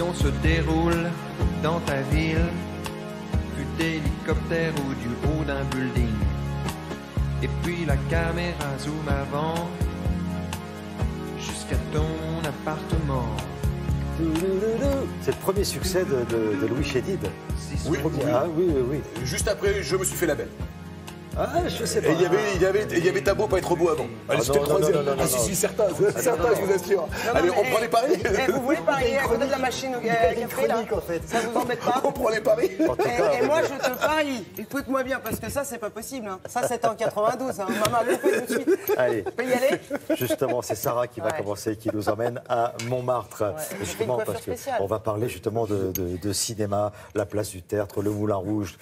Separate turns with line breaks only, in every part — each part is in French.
L'action se déroule dans ta ville, vue d'hélicoptère ou du haut d'un building. Et puis la caméra zoom avant, jusqu'à ton appartement.
C'est le premier succès de Louis Chédid.
Oui,
Ah oui, oui, oui.
Juste après, je me suis fait la belle.
Ah, je sais pas.
Et il y avait T'as beau pas être beau avant. Allez, c'était le troisième. Ah si, certain, je vous assure. Allez, on prend les paris.
Vous voulez parier à côté de la machine au café, là?
En fait.
Ça vous embête pas?
On prend les paris.
Et moi, je te parie. Écoute-moi bien, parce que ça, c'est pas possible. Hein. Ça, c'était en 92. Hein. Maman, coupé tout de suite.
Allez.
On peut y aller?
Justement, c'est Sarah qui va commencer, qui nous emmène à Montmartre.
Ouais,
justement, parce qu'on va parler justement de cinéma, la place du Tertre, le Moulin Rouge.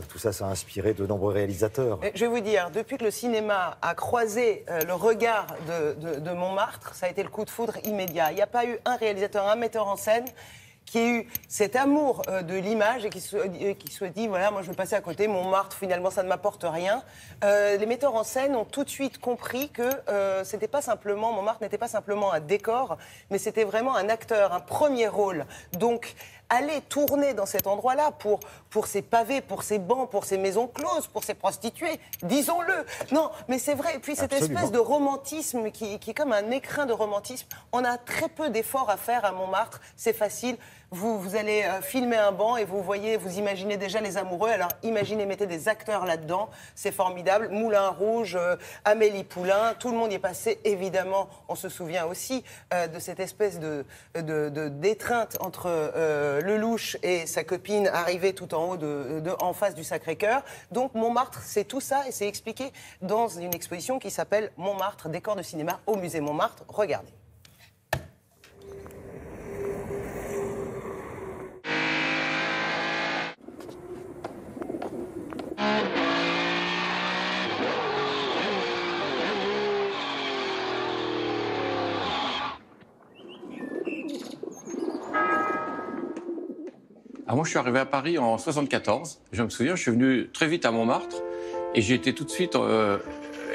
Tout ça, ça a inspiré de nombreux réalisateurs.
Je vais vous dire, depuis que le cinéma a croisé le regard de Montmartre, ça a été le coup de foudre immédiat. Il n'y a pas eu un réalisateur, un metteur en scène qui ait eu cet amour de l'image et qui se dit, voilà, moi je vais passer à côté, Montmartre, finalement ça ne m'apporte rien. Les metteurs en scène ont tout de suite compris que c'était pas simplement, Montmartre n'était pas simplement un décor, mais c'était vraiment un acteur, un premier rôle. Donc, aller tourner dans cet endroit-là pour ces pavés, pour ces bancs, pour ces maisons closes, pour ces prostituées, disons-le. Non, mais c'est vrai. Et puis cette espèce de romantisme qui est comme un écrin de romantisme, on a très peu d'efforts à faire à Montmartre, c'est facile. Vous allez filmer un banc et vous imaginez déjà les amoureux. Alors imaginez, mettez des acteurs là-dedans, c'est formidable. Moulin Rouge, Amélie Poulain, tout le monde y est passé. Évidemment, on se souvient aussi de cette espèce d'étreinte entre Lelouch et sa copine arrivée tout en haut, en face du Sacré-Cœur. Donc Montmartre, c'est tout ça et c'est expliqué dans une exposition qui s'appelle Montmartre, décor de cinéma au musée Montmartre. Regardez.
Alors moi, je suis arrivé à Paris en 74. Je me souviens, je suis venu très vite à Montmartre et j'ai été tout de suite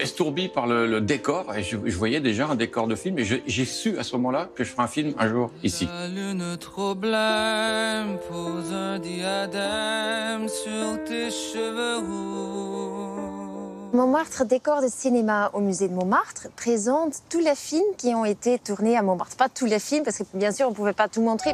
estourbi par le décor. Et je voyais déjà un décor de film et j'ai su à ce moment-là que je ferais un film un jour ici.
La lune trop blême pose un diadème sur tes cheveux roux.
Montmartre, décor de cinéma au musée de Montmartre, présente tous les films qui ont été tournés à Montmartre. Pas tous les films, parce que bien sûr, on ne pouvait pas tout montrer.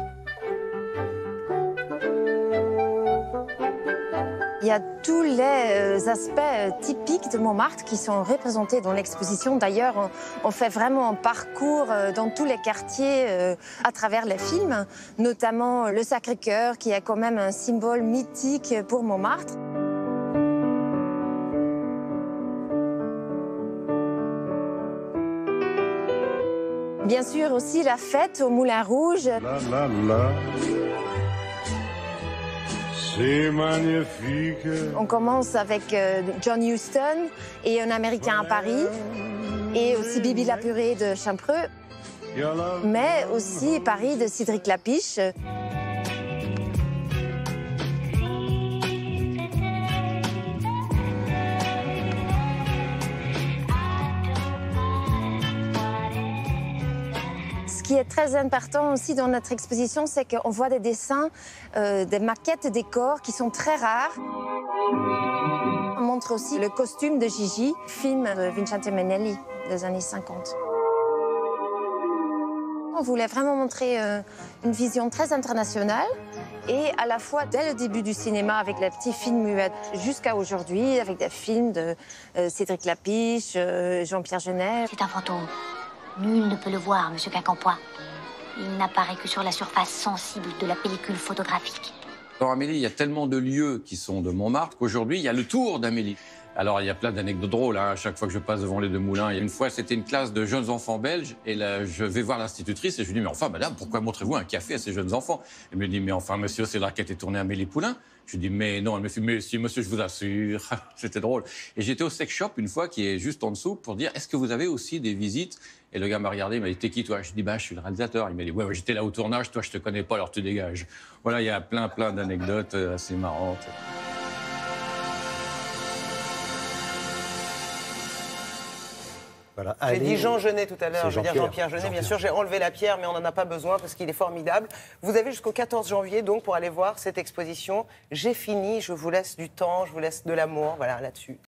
Il y a tous les aspects typiques de Montmartre qui sont représentés dans l'exposition. D'ailleurs, on fait vraiment un parcours dans tous les quartiers à travers les films, notamment le Sacré-Cœur, qui est quand même un symbole mythique pour Montmartre. Bien sûr aussi la fête au Moulin Rouge.
C'est magnifique.
On commence avec John Huston et Un Américain à Paris, et aussi Bibi la purée de Champreux, mais aussi Paris de Cédric Lapiche. Ce qui est très important aussi dans notre exposition, c'est qu'on voit des dessins, des maquettes des corps qui sont très rares. On montre aussi le costume de Gigi, film de Vincente Minnelli des années 50. On voulait vraiment montrer une vision très internationale et à la fois dès le début du cinéma avec les petits films muets jusqu'à aujourd'hui avec des films de Cédric Lapiche, Jean-Pierre Jeunet.
C'est un fantôme. Nul ne peut le voir, monsieur Quincampoix. Il n'apparaît que sur la surface sensible de la pellicule photographique.
Dans Amélie, il y a tellement de lieux qui sont de Montmartre qu'aujourd'hui, il y a le tour d'Amélie. Alors, il y a plein d'anecdotes drôles. Hein. À chaque fois que je passe devant les deux moulins, il y a une fois, c'était une classe de jeunes enfants belges. Et là, je vais voir l'institutrice et je lui dis, mais enfin, madame, pourquoi montrez-vous un café à ces jeunes enfants? Elle me dit, mais enfin, monsieur, c'est là qu'a été tournée Amélie Poulain. Je lui dis, mais non. Elle me fait, mais si, monsieur, je vous assure. C'était drôle. Et j'étais au sex shop une fois, qui est juste en dessous, pour dire, est-ce que vous avez aussi des visites? Et le gars m'a regardé, il m'a dit, t'es qui, toi? Je lui dis, bah, je suis le réalisateur. Il m'a dit, ouais, j'étais là au tournage, toi, je te connais pas, alors tu dégages. Voilà, il y a plein d'anecdotes assez marrantes. «
Voilà.
J'ai dit Jean Genet tout à l'heure, je veux dire
Jean-Pierre
Jean-Pierre Jeunet, bien sûr. J'ai enlevé la pierre, mais on n'en a pas besoin parce qu'il est formidable. Vous avez jusqu'au 14 janvier, donc, pour aller voir cette exposition. J'ai fini, je vous laisse du temps, je vous laisse de l'amour, voilà, là-dessus.